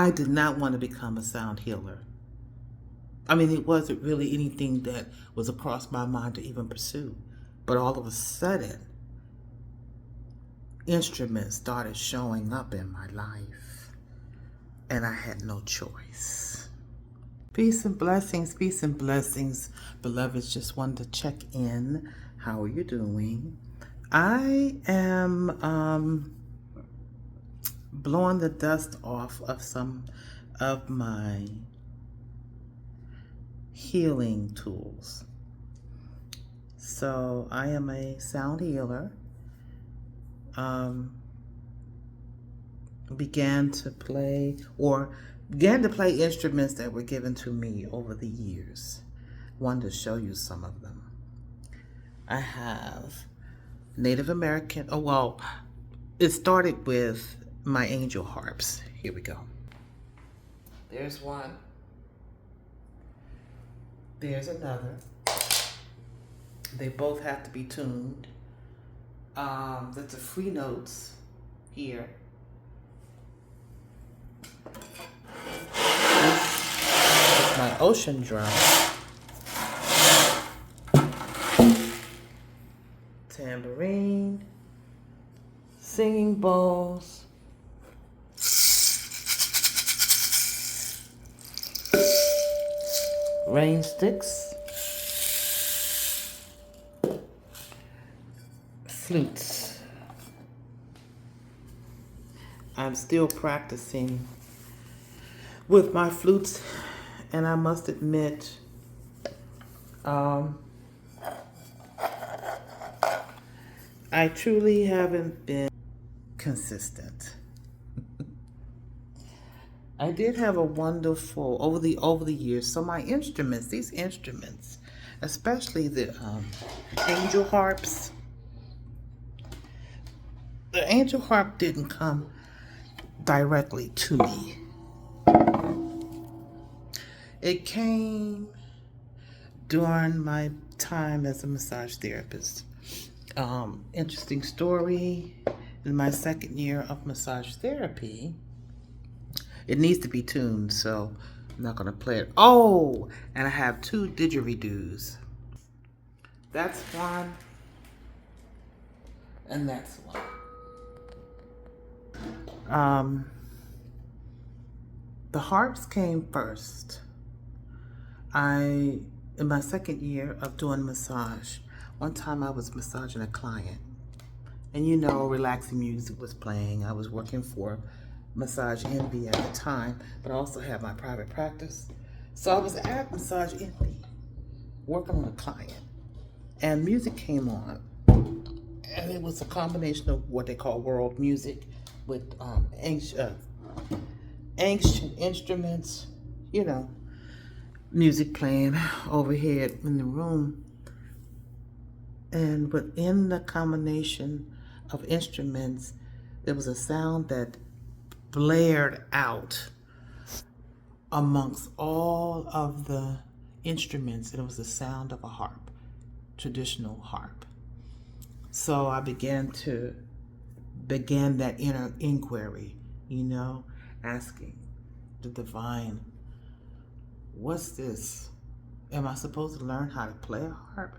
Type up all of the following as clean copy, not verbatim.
I did not want to become a sound healer. I mean, it wasn't really anything that was across my mind to even pursue. But all of a sudden, instruments started showing up in my life, and I had no choice. Peace and blessings, beloveds. Just wanted to check in. How are you doing? I am blowing the dust off of some of my healing tools. So I am a sound healer. Began to play instruments that were given to me over the years. Wanted to show you some of them. I have Native American, it started with my angel harps. Here we go. There's one. There's another. They both have to be tuned. That's a free notes here. This is my ocean drum. Tambourine. Singing bowls. Rain sticks. Flutes. I'm still practicing with my flutes, and I must admit, I truly haven't been consistent. I did have a wonderful over the years. So my instruments, these instruments, especially the angel harps. The angel harp didn't come directly to me. It came during my time as a massage therapist. Interesting story. In my second year of massage therapy, it needs to be tuned, so I'm not going to play it. Oh, and I have two didgeridoos. That's one, and that's one. The harps came first. In my second year of doing massage, one time I was massaging a client, and relaxing music was playing. I was working for Massage Envy at the time, but I also had my private practice. So I was at Massage Envy working on a client, and music came on, and it was a combination of what they call world music with ancient instruments, music playing overhead in the room. And within the combination of instruments, there was a sound that blared out amongst all of the instruments, and it was the sound of a harp, traditional harp. So I began that inner inquiry, asking the divine, what's this? Am I supposed to learn how to play a harp?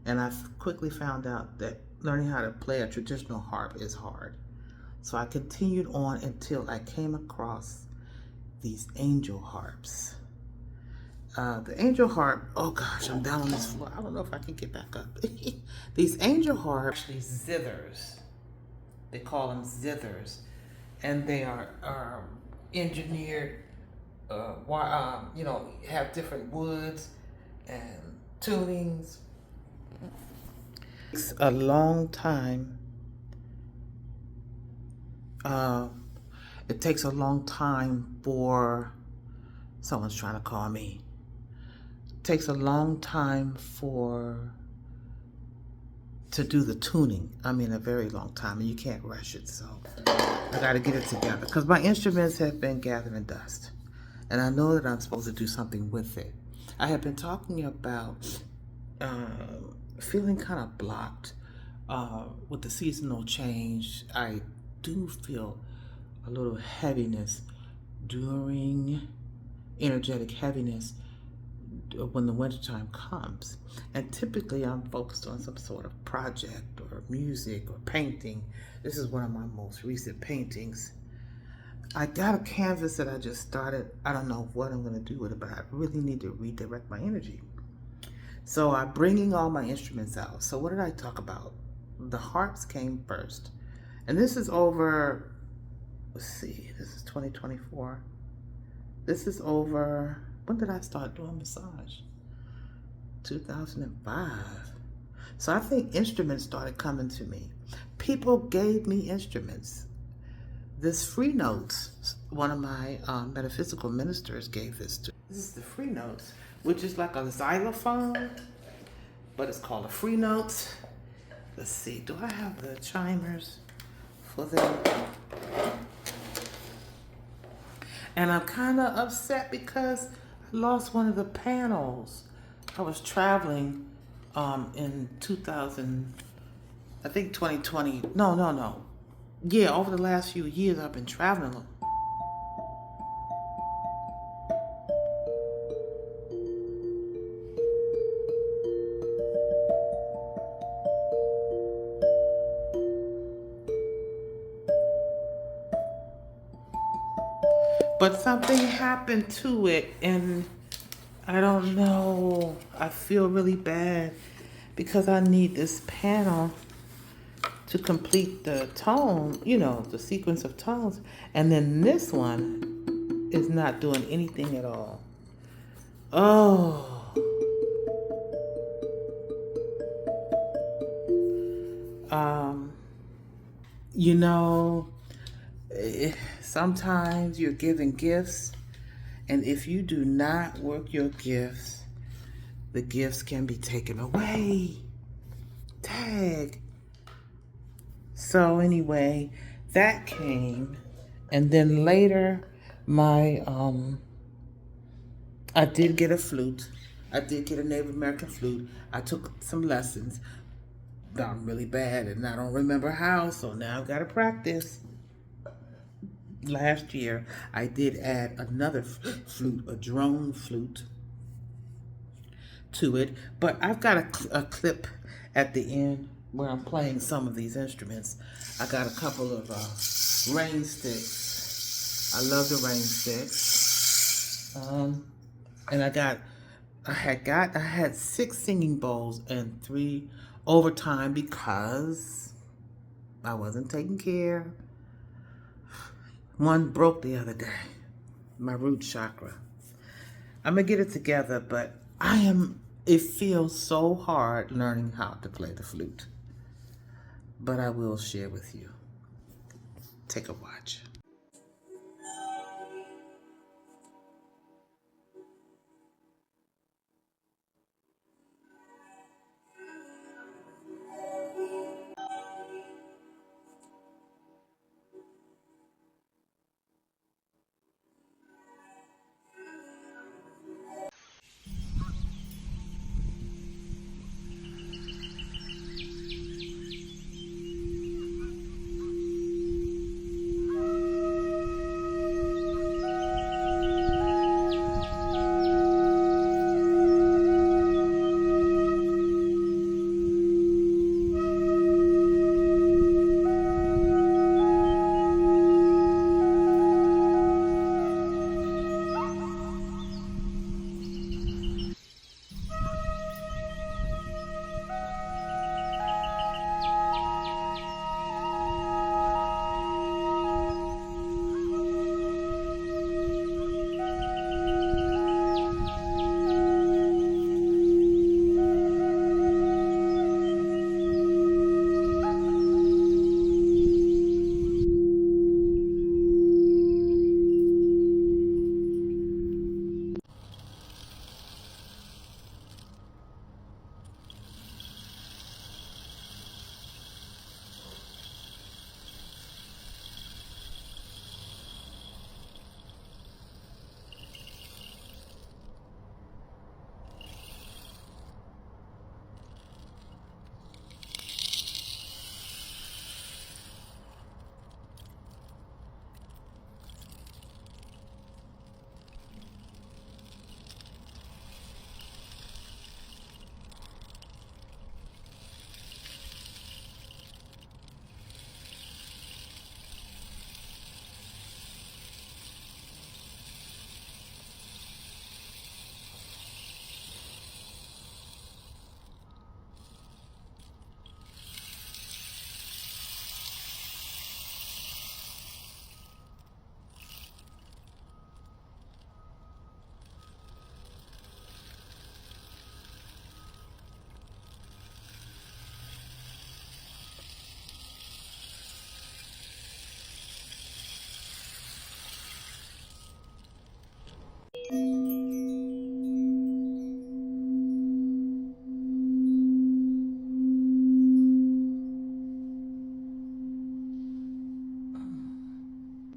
And I quickly found out that learning how to play a traditional harp is hard. So I continued on until I came across these angel harps. The angel harp, oh gosh, I'm down on this floor. I don't know if I can get back up. These angel harps, actually zithers. They call them zithers. And they are engineered, have different woods and tunings. It's a long time. It takes a long time for someone's trying to call me. It takes a long time to do the tuning. I mean, a very long time, and you can't rush it. So I got to get it together because my instruments have been gathering dust, and I know that I'm supposed to do something with it. I have been talking about feeling kind of blocked with the seasonal change. I do feel a little heaviness during energetic heaviness when the wintertime comes. And typically I'm focused on some sort of project or music or painting. This is one of my most recent paintings. I got a canvas that I just started. I don't know what I'm going to do with it, but I really need to redirect my energy. So I'm bringing all my instruments out. So what did I talk about? The harps came first. And this is over, let's see, this is 2024. This is over, when did I start doing massage? 2005. So I think instruments started coming to me. People gave me instruments. This free notes, one of my metaphysical ministers gave this to. This is the free notes, which is like a xylophone, but it's called a free note. Let's see, do I have the chimers for them? And I'm kind of upset because I lost one of the panels. I was traveling in 2000, I think 2020, no. Yeah, over the last few years I've been traveling. But something happened to it and I don't know. I feel really bad because I need this panel to complete the tone, you know, the sequence of tones. And then this one is not doing anything at all. Oh. You know, sometimes you're given gifts, and if you do not work your gifts, the gifts can be taken away. Tag. So anyway, that came, and then later my I did get a flute. I did get a Native American flute. I took some lessons. But I'm really bad and I don't remember how, so now I've got to practice. Last year I did add another flute, a drone flute to it, but I've got a clip at the end where I'm playing some of these instruments. I got a couple of rain sticks. I love the rain sticks. And I had 6 singing bowls and 3 overtime because I wasn't taking care. One broke the other day, my root chakra. I'm gonna get it together, but it feels so hard learning how to play the flute. But I will share with you. Take a watch.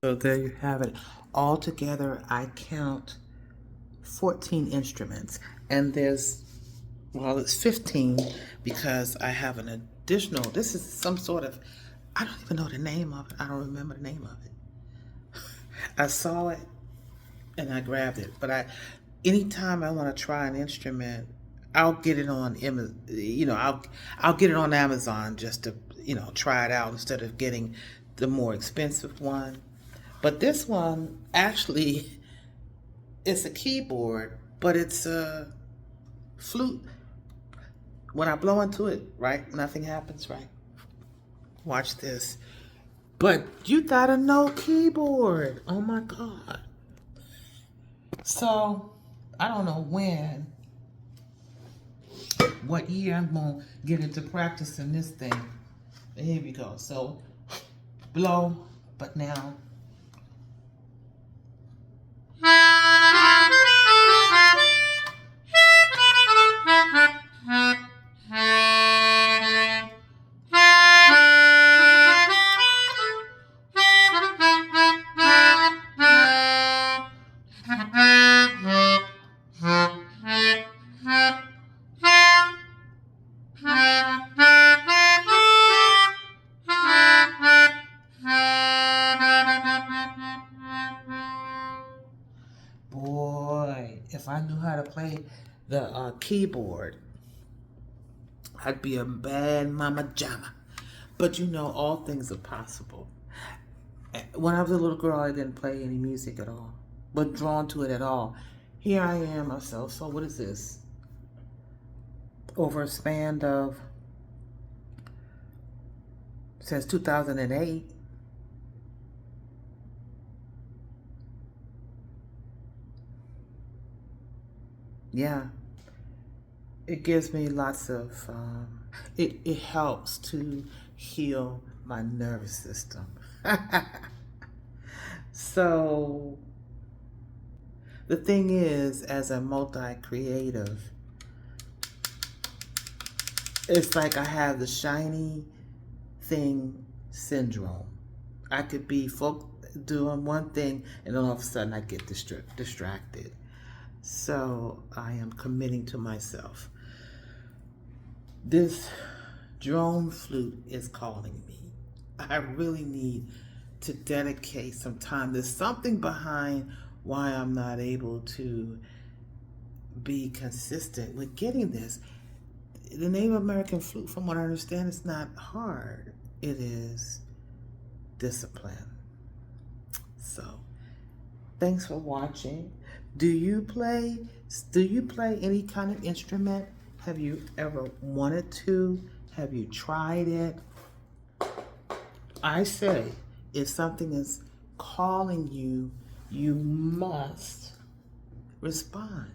So there you have it. Altogether, I count 14 instruments, and it's 15 because I have an additional. This is some sort of, I don't even know the name of it. I don't remember the name of it. I saw it and I grabbed it, but anytime I want to try an instrument, I'll get it on Amazon. I'll get it on Amazon just to try it out instead of getting the more expensive one. But this one actually, it's a keyboard, but it's a flute. When I blow into it, right, nothing happens, right? Watch this. But you got a no keyboard. Oh my God. So, I don't know what year I'm going to get into practicing this thing. Here we go. So, blow, but now. Boy, if I knew how to play the keyboard, I'd be a bad mama jama. But all things are possible. When I was a little girl, I didn't play any music at all, but drawn to it at all. Here I am myself. So what is this? Over a span of, since 2008. Yeah, it gives me lots of, it helps to heal my nervous system. So the thing is, as a multi-creative, it's like I have the shiny thing syndrome. I could be doing one thing and then all of a sudden I get distracted. So I am committing to myself. This drone flute is calling me. I really need to dedicate some time. There's something behind why I'm not able to be consistent with getting this. The Native American flute, from what I understand, is not hard. It is discipline. So, thanks for watching. Do you play any kind of instrument? Have you ever wanted to? Have you tried it? I say, if something is calling you, you must respond.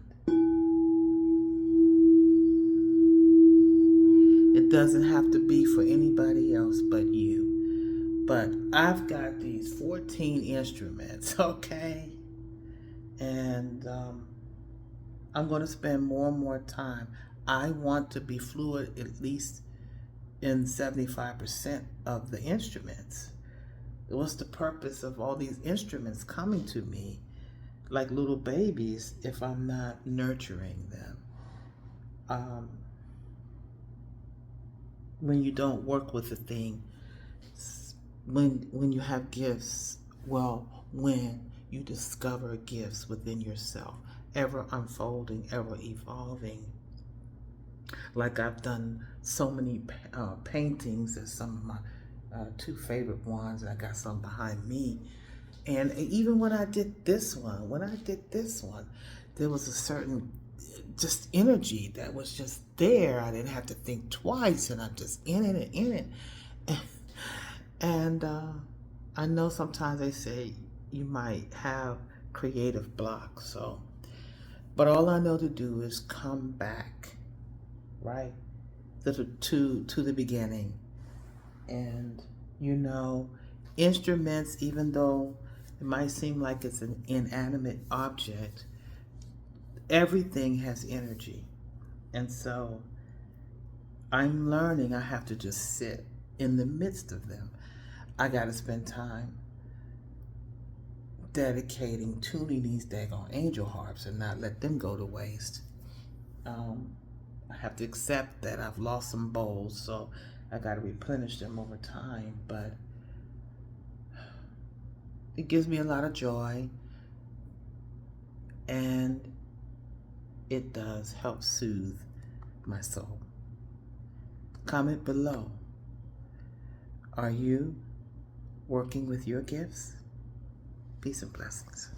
It doesn't have to be for anybody else but you. But I've got these 14 instruments, okay? And I'm going to spend more and more time. I want to be fluid at least in 75% of the instruments. What's the purpose of all these instruments coming to me like little babies if I'm not nurturing them? When you don't work with a thing, when you have gifts, when you discover gifts within yourself, ever unfolding, ever evolving. Like I've done so many paintings, as some of my two favorite ones, and I got some behind me. And even when I did this one, there was a certain just energy that was just there. I didn't have to think twice, and I'm just in it and in it. And I know sometimes they say you might have creative blocks, but all I know to do is come back, right, to the beginning. And instruments, even though it might seem like it's an inanimate object, everything has energy. And so I'm learning I have to just sit in the midst of them. I got to spend time dedicating, tuning these daggone angel harps and not let them go to waste. I have to accept that I've lost some bowls, so I got to replenish them over time, but it gives me a lot of joy, and it does help soothe my soul. Comment below. Are you working with your gifts? Peace and blessings.